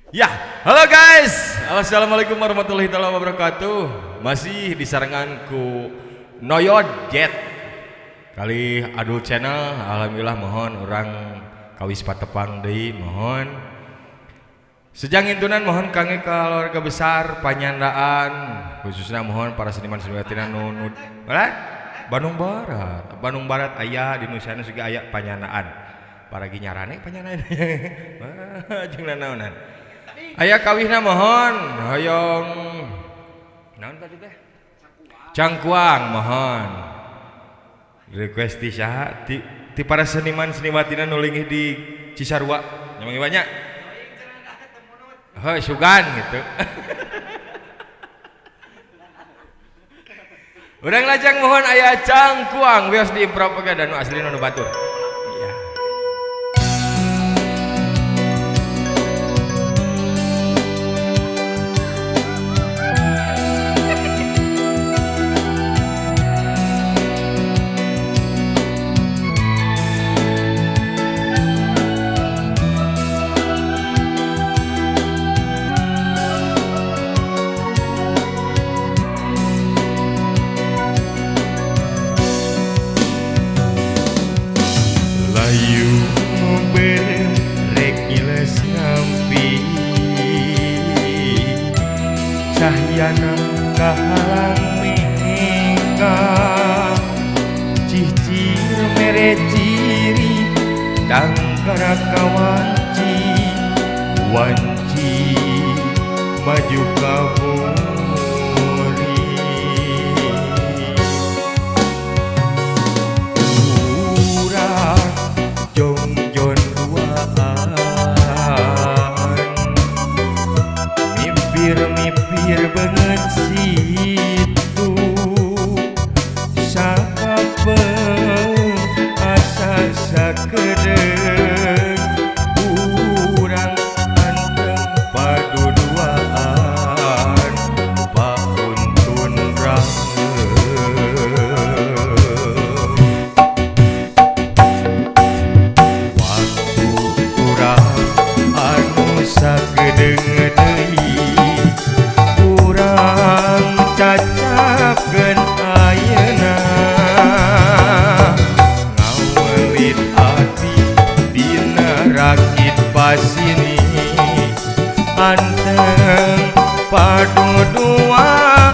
Ya, halo guys. Assalamualaikum warahmatullahi wabarakatuh. Masih disaranganku Noyod Jet. Kali Adul Channel, alhamdulillah mohon orang kawis patepang deui mohon. Sejang intunan mohon kangge keluarga besar panyandaan khususnya mohon para seniman-seniman nu Bandung Barat aya di Nusana juga aya panyandaan. Para ginyarane panyandaan. Jeung naonan. Aya kawihna mohon hoyong naon tadi teh cangkuang mohon request ti saha ti para seniman-seniwatina nu linggih di Cisarua nyamang banyak heuh sugan gitu. Urang lajang mohon aya cangkuang bios di propaganda nu asli nu batur. Cahyana kahalang mingga cicir mere ciri dangkara kawanci wanci maju kaburi urang jongjon duaan mipir banget situ sakapeung asa sakedeung urang anteng paduduaan pauntun raheum waktu urang anu sakedeung cacapkeun ayeuna ngawelit ati dina rakit pasini anteng paduduaan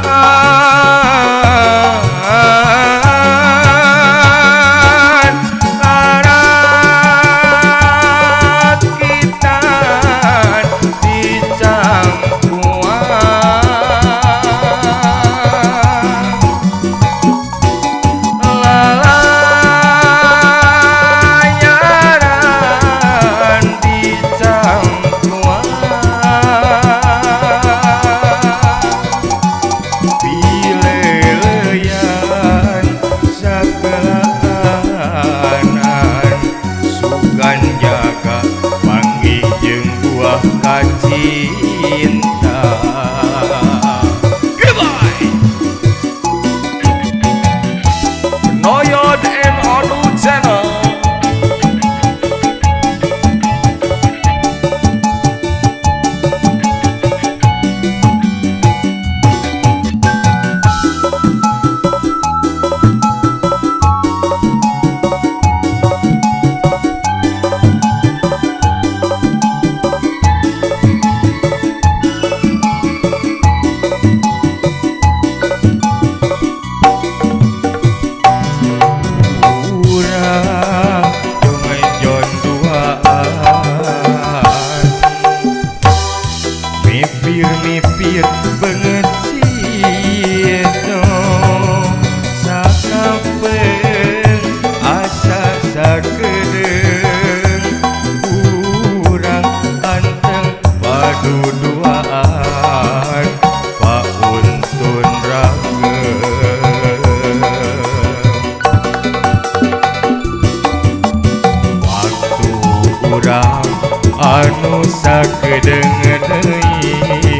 karakitan cinta. Goodbye. Noyod and Adul Channel. Mipir banget situ sakapeung asa sakedeung urang anteng paduduaan pauntun rageum waktu urang anu sakedeung deui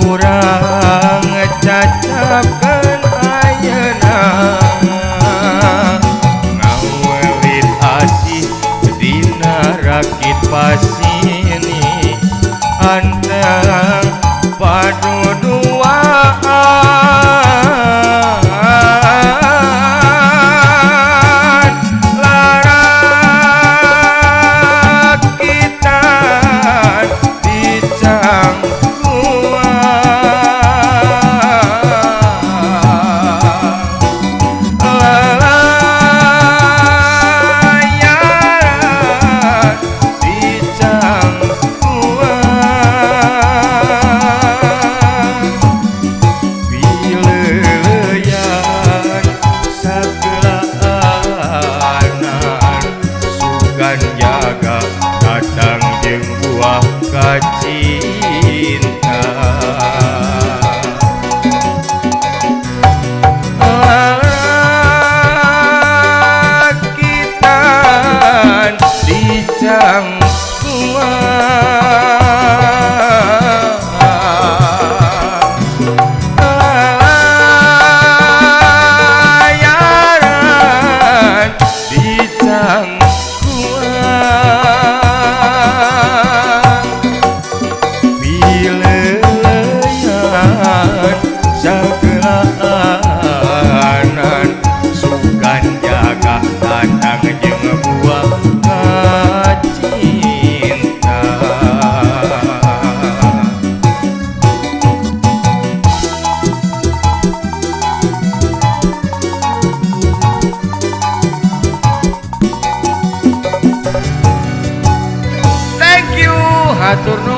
urang cacapkeun ayeuna ngawelit asih dina rakit pasini anteng paduduaan larak kita jaga kadang jeung buah kacinta lakitan dicang layaran dicang sagelaanan sukan jaga datang jeung buah kacinta thank you hatur nuhun